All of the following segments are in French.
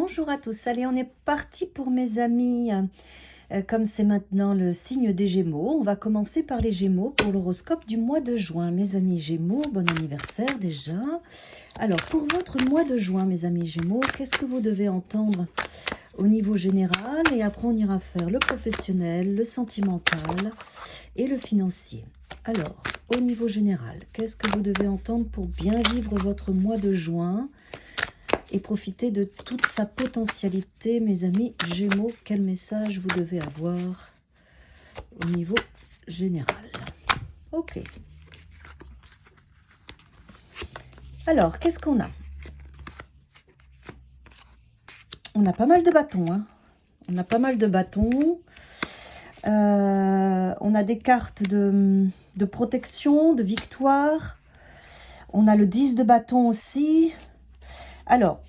Bonjour à tous, allez on est parti pour mes amis, comme c'est maintenant le signe des Gémeaux, on va commencer par les Gémeaux pour l'horoscope du mois de juin. Mes amis Gémeaux, bon anniversaire déjà. Alors pour votre mois de juin mes amis Gémeaux, qu'est-ce que vous devez entendre au niveau général? Et après on ira faire le professionnel, le sentimental et le financier. Alors au niveau général, qu'est-ce que vous devez entendre pour bien vivre votre mois de juin et profiter de toute sa potentialité, mes amis Gémeaux? Quel message vous devez avoir au niveau général? Ok. Alors, qu'est-ce qu'on a? On a pas mal de bâtons, hein. On a pas mal de bâtons. On a des cartes de protection, de victoire. On a le 10 de bâton aussi. Alors,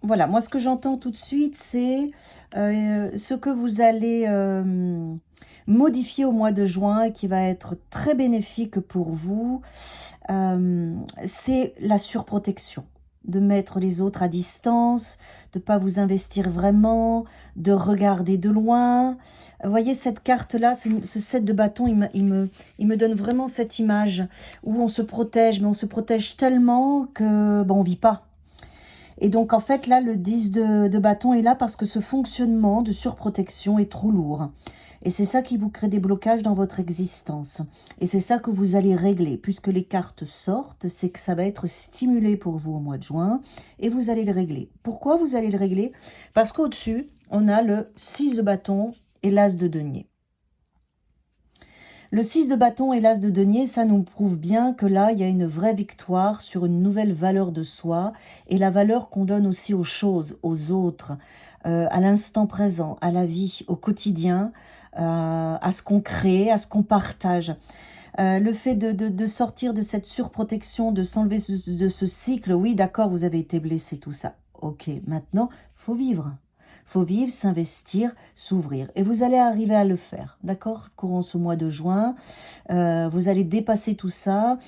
voilà, moi ce que j'entends tout de suite, c'est ce que vous allez modifier au mois de juin et qui va être très bénéfique pour vous. C'est la surprotection, de mettre les autres à distance, de ne pas vous investir vraiment, de regarder de loin. Vous voyez cette carte-là, ce 7 de bâton, il me donne vraiment cette image où on se protège, mais on se protège tellement que on ne vit pas. Et donc, en fait, là, le 10 de bâton est là parce que ce fonctionnement de surprotection est trop lourd. Et c'est ça qui vous crée des blocages dans votre existence. Et c'est ça que vous allez régler. Puisque les cartes sortent, c'est que ça va être stimulé pour vous au mois de juin. Et vous allez le régler. Pourquoi vous allez le régler? Parce qu'au-dessus, on a le 6 de bâton et l'as de denier. Le 6 de bâton et l'as de denier, ça nous prouve bien que là, il y a une vraie victoire sur une nouvelle valeur de soi et la valeur qu'on donne aussi aux choses, aux autres, à l'instant présent, à la vie, au quotidien, à ce qu'on crée, à ce qu'on partage. Le fait de sortir de cette surprotection, de s'enlever de ce cycle, oui, d'accord, vous avez été blessé, tout ça. Ok, maintenant, faut vivre. Faut vivre, s'investir, s'ouvrir. Et vous allez arriver à le faire, d'accord? Courant ce mois de juin, vous allez dépasser tout ça.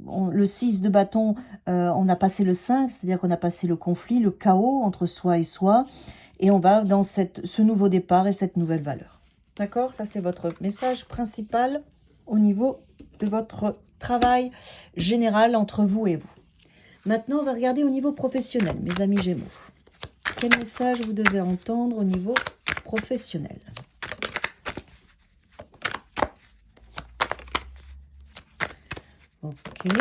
Le 6 de bâton, on a passé le 5, c'est-à-dire qu'on a passé le conflit, le chaos entre soi et soi. Et on va dans ce nouveau départ et cette nouvelle valeur. D'accord? Ça, c'est votre message principal au niveau de votre travail général entre vous et vous. Maintenant, on va regarder au niveau professionnel, mes amis Gémeaux. Quel message vous devez entendre au niveau professionnel? Ok.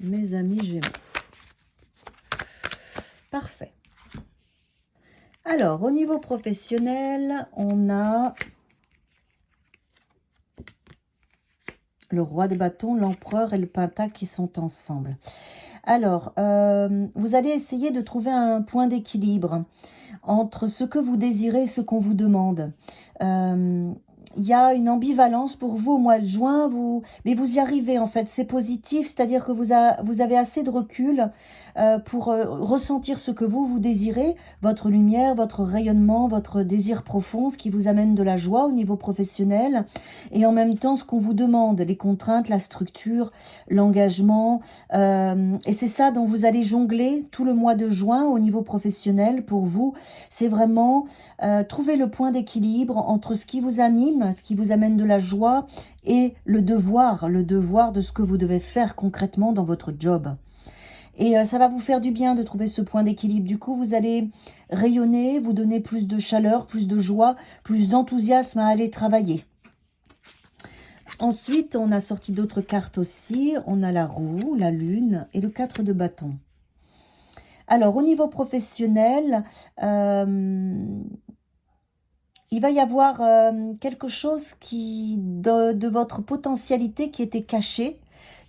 Mes amis Gémeaux. Parfait. Alors, au niveau professionnel, on a le roi de bâton, l'empereur et le pentacle qui sont ensemble. Alors, vous allez essayer de trouver un point d'équilibre entre ce que vous désirez et ce qu'on vous demande. Il y a une ambivalence pour vous au mois de juin, mais vous y arrivez en fait, c'est positif, c'est-à-dire que vous avez assez de recul pour ressentir ce que vous désirez, votre lumière, votre rayonnement, votre désir profond, ce qui vous amène de la joie au niveau professionnel, et en même temps ce qu'on vous demande, les contraintes, la structure, l'engagement, et c'est ça dont vous allez jongler tout le mois de juin au niveau professionnel pour vous. C'est vraiment trouver le point d'équilibre entre ce qui vous anime, ce qui vous amène de la joie, et le devoir de ce que vous devez faire concrètement dans votre job. Et ça va vous faire du bien de trouver ce point d'équilibre. Du coup, vous allez rayonner, vous donner plus de chaleur, plus de joie, plus d'enthousiasme à aller travailler. Ensuite, on a sorti d'autres cartes aussi. On a la roue, la lune et le 4 de bâton. Alors, au niveau professionnel, il va y avoir quelque chose de votre potentialité qui était cachée,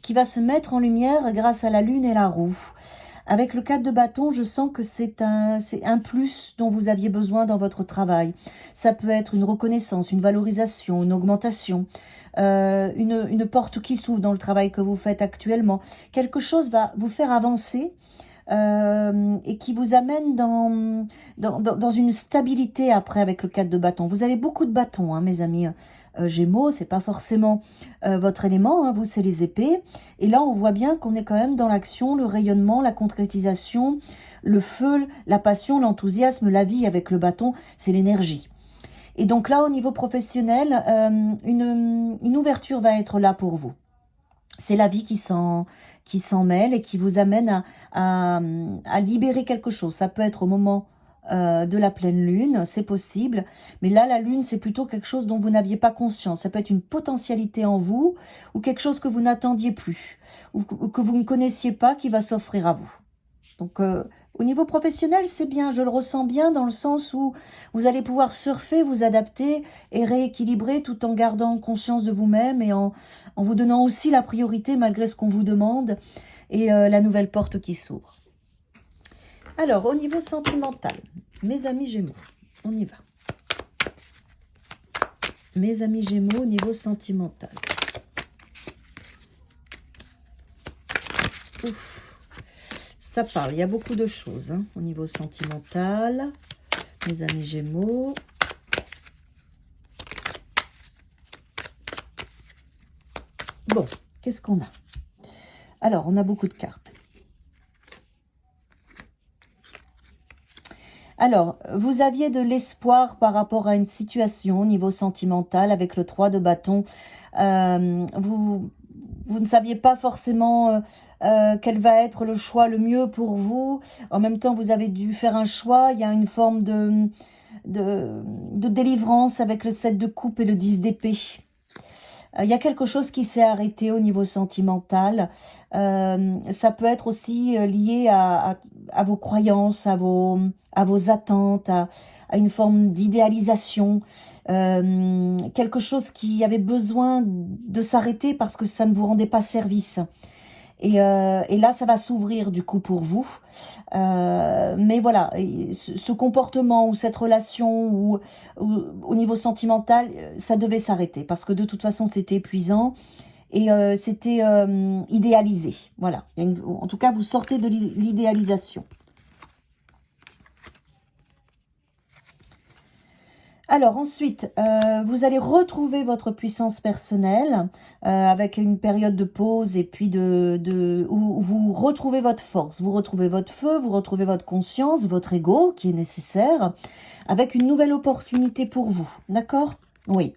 qui va se mettre en lumière grâce à la lune et la roue. Avec le 4 de bâton, je sens que c'est un plus dont vous aviez besoin dans votre travail. Ça peut être une reconnaissance, une valorisation, une augmentation, une porte qui s'ouvre dans le travail que vous faites actuellement. Quelque chose va vous faire avancer et qui vous amène dans une stabilité après avec le 4 de bâton. Vous avez beaucoup de bâtons, hein, mes amis. Gémeaux, c'est pas forcément votre élément, hein, vous c'est les épées. Et là, on voit bien qu'on est quand même dans l'action, le rayonnement, la concrétisation, le feu, la passion, l'enthousiasme, la vie avec le bâton, c'est l'énergie. Et donc là, au niveau professionnel, une ouverture va être là pour vous. C'est la vie qui s'en mêle et qui vous amène à libérer quelque chose. Ça peut être au moment de la pleine lune, c'est possible. Mais là, la lune, c'est plutôt quelque chose dont vous n'aviez pas conscience. Ça peut être une potentialité en vous ou quelque chose que vous n'attendiez plus ou que vous ne connaissiez pas qui va s'offrir à vous. Donc, au niveau professionnel, c'est bien, je le ressens bien dans le sens où vous allez pouvoir surfer, vous adapter et rééquilibrer tout en gardant conscience de vous-même et en vous donnant aussi la priorité malgré ce qu'on vous demande et la nouvelle porte qui s'ouvre. Alors, au niveau sentimental, mes amis Gémeaux, on y va. Mes amis Gémeaux, au niveau sentimental. Ouf. Ça parle, il y a beaucoup de choses hein, au niveau sentimental, mes amis Gémeaux. Bon, qu'est-ce qu'on a? Alors, on a beaucoup de cartes. Alors, vous aviez de l'espoir par rapport à une situation au niveau sentimental avec le 3 de bâton. Vous ne saviez pas forcément quel va être le choix le mieux pour vous. En même temps, vous avez dû faire un choix. Il y a une forme de délivrance avec le 7 de coupe et le 10 d'épée. Il y a quelque chose qui s'est arrêté au niveau sentimental. Ça peut être aussi lié à vos croyances, à vos attentes, à une forme d'idéalisation. Quelque chose qui avait besoin de s'arrêter parce que ça ne vous rendait pas service. Et là, ça va s'ouvrir du coup pour vous. Mais voilà, ce comportement ou cette relation ou au niveau sentimental, ça devait s'arrêter parce que de toute façon, c'était épuisant et c'était idéalisé. Voilà. En tout cas, vous sortez de l'idéalisation. Alors ensuite, vous allez retrouver votre puissance personnelle avec une période de pause et puis où vous retrouvez votre force, vous retrouvez votre feu, vous retrouvez votre conscience, votre ego qui est nécessaire, avec une nouvelle opportunité pour vous, d'accord? Oui.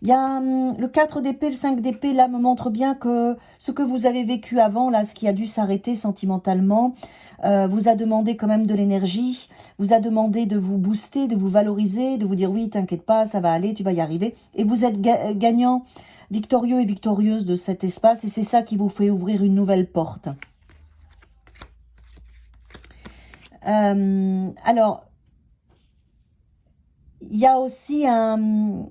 Il y a le 4 d'épée, le 5 d'épée, là, me montre bien que ce que vous avez vécu avant, là, ce qui a dû s'arrêter sentimentalement, vous a demandé quand même de l'énergie, vous a demandé de vous booster, de vous valoriser, de vous dire oui, t'inquiète pas, ça va aller, tu vas y arriver. Et vous êtes gagnant, victorieux et victorieuse de cet espace, et c'est ça qui vous fait ouvrir une nouvelle porte. Alors, il y a aussi un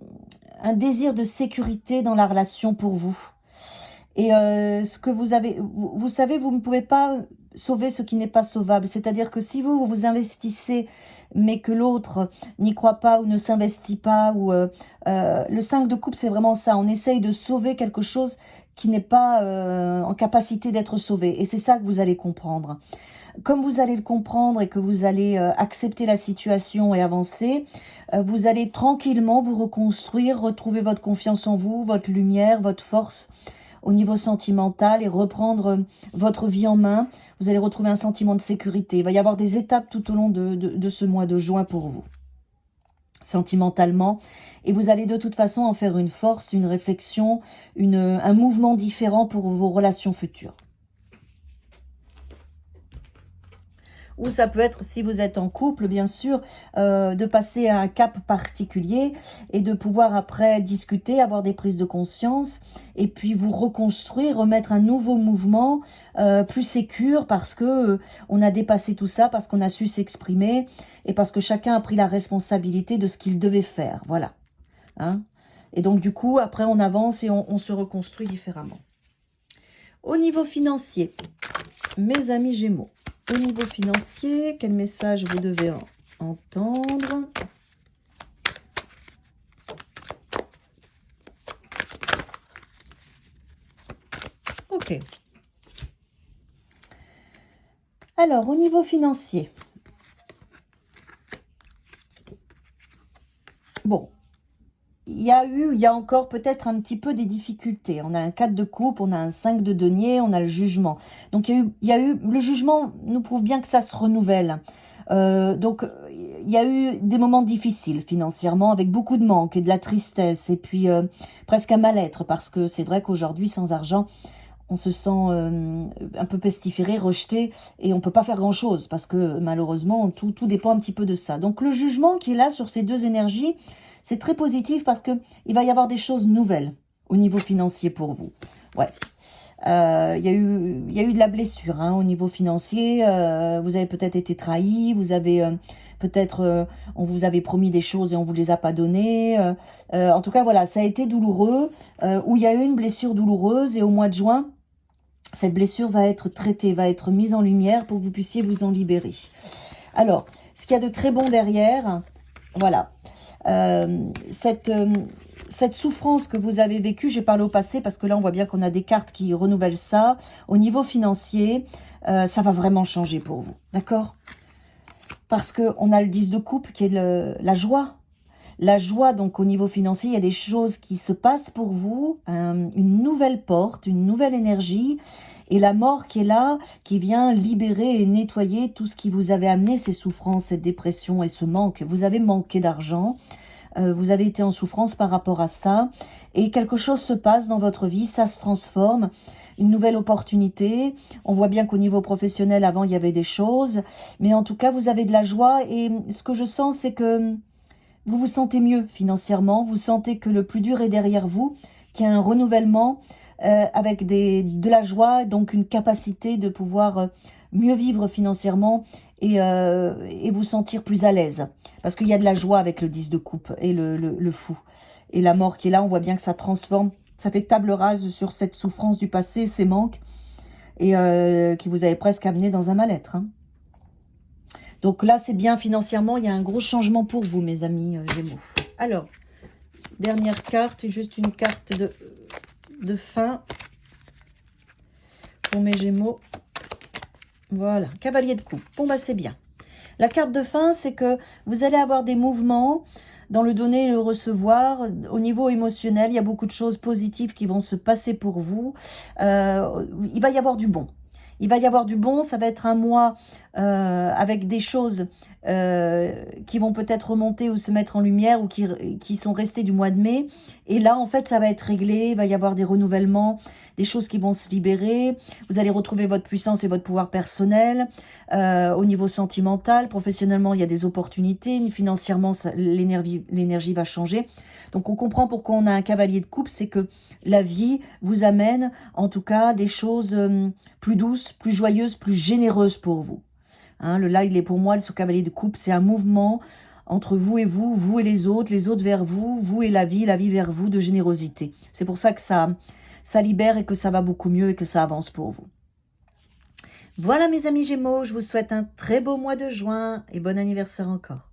désir de sécurité dans la relation pour vous. Et ce que vous avez, vous savez, vous ne pouvez pas sauver ce qui n'est pas sauvable. C'est-à-dire que si vous vous investissez, mais que l'autre n'y croit pas ou ne s'investit pas, ou le 5 de coupe, c'est vraiment ça. On essaye de sauver quelque chose qui n'est pas en capacité d'être sauvé. Et c'est ça que vous allez comprendre. Comme vous allez le comprendre et que vous allez accepter la situation et avancer, vous allez tranquillement vous reconstruire, retrouver votre confiance en vous, votre lumière, votre force au niveau sentimental et reprendre votre vie en main. Vous allez retrouver un sentiment de sécurité. Il va y avoir des étapes tout au long de ce mois de juin pour vous, sentimentalement. Et vous allez de toute façon en faire une force, une réflexion, un mouvement différent pour vos relations futures. Ou ça peut être, si vous êtes en couple, bien sûr, de passer à un cap particulier et de pouvoir après discuter, avoir des prises de conscience et puis vous reconstruire, remettre un nouveau mouvement plus sécure parce que on a dépassé tout ça, parce qu'on a su s'exprimer et parce que chacun a pris la responsabilité de ce qu'il devait faire. Voilà. Hein? Et donc, du coup, après, on avance et on se reconstruit différemment. Au niveau financier, mes amis Gémeaux, au niveau financier, quel message vous devez entendre? Ok. Alors, au niveau financier. Bon. Il il y a encore peut-être un petit peu des difficultés. On a un 4 de coupe, on a un 5 de denier, on a le jugement. Donc le jugement nous prouve bien que ça se renouvelle. Donc il y a eu des moments difficiles financièrement avec beaucoup de manque et de la tristesse et puis presque un mal-être parce que c'est vrai qu'aujourd'hui sans argent on se sent un peu pestiféré, rejeté et on peut pas faire grand-chose parce que malheureusement tout dépend un petit peu de ça. Donc le jugement qui est là sur ces deux énergies, c'est très positif parce que il va y avoir des choses nouvelles au niveau financier pour vous. Ouais. Il y a eu de la blessure hein, au niveau financier. Vous avez peut-être été trahi, vous avez peut-être, on vous avait promis des choses et on vous les a pas données. En tout cas, voilà, ça a été douloureux, où il y a eu une blessure douloureuse et au mois de juin, cette blessure va être traitée, va être mise en lumière pour que vous puissiez vous en libérer. Alors, ce qu'il y a de très bon derrière, voilà, cette souffrance que vous avez vécue, j'ai parlé au passé parce que là on voit bien qu'on a des cartes qui renouvellent ça. Au niveau financier, ça va vraiment changer pour vous, d'accord? Parce qu'on a le 10 de coupe qui est la joie. La joie, donc au niveau financier, il y a des choses qui se passent pour vous, une nouvelle porte, une nouvelle énergie, et la mort qui est là, qui vient libérer et nettoyer tout ce qui vous avait amené ces souffrances, cette dépression et ce manque. Vous avez manqué d'argent, vous avez été en souffrance par rapport à ça, et quelque chose se passe dans votre vie, ça se transforme, une nouvelle opportunité. On voit bien qu'au niveau professionnel, avant, il y avait des choses, mais en tout cas, vous avez de la joie, et ce que je sens, c'est que vous vous sentez mieux financièrement, vous sentez que le plus dur est derrière vous, qu'il y a un renouvellement avec de la joie, donc une capacité de pouvoir mieux vivre financièrement et vous sentir plus à l'aise. Parce qu'il y a de la joie avec le 10 de coupe et le fou. Et la mort qui est là, on voit bien que ça transforme, ça fait table rase sur cette souffrance du passé, ces manques, et qui vous avait presque amené dans un mal-être. Hein. Donc là, c'est bien financièrement, il y a un gros changement pour vous, mes amis Gémeaux. Alors, dernière carte, juste une carte de fin pour mes Gémeaux. Voilà, cavalier de coupe. Bon, bah c'est bien. La carte de fin, c'est que vous allez avoir des mouvements dans le donner et le recevoir. Au niveau émotionnel, il y a beaucoup de choses positives qui vont se passer pour vous. Il va y avoir du bon. Il va y avoir du bon, ça va être un mois avec des choses qui vont peut-être remonter ou se mettre en lumière ou qui sont restées du mois de mai. Et là, en fait, ça va être réglé, il va y avoir des renouvellements, des choses qui vont se libérer. Vous allez retrouver votre puissance et votre pouvoir personnel. Au niveau sentimental, professionnellement, il y a des opportunités. Financièrement, l'énergie va changer. Donc, on comprend pourquoi on a un cavalier de coupe, c'est que la vie vous amène, en tout cas, des choses plus douces, plus joyeuses, plus généreuses pour vous. Hein, là, il est pour moi, ce cavalier de coupe, c'est un mouvement entre vous et les autres vers vous et la vie vers vous, de générosité. C'est pour ça que ça libère et que ça va beaucoup mieux et que ça avance pour vous. Voilà mes amis Gémeaux, je vous souhaite un très beau mois de juin et bon anniversaire encore.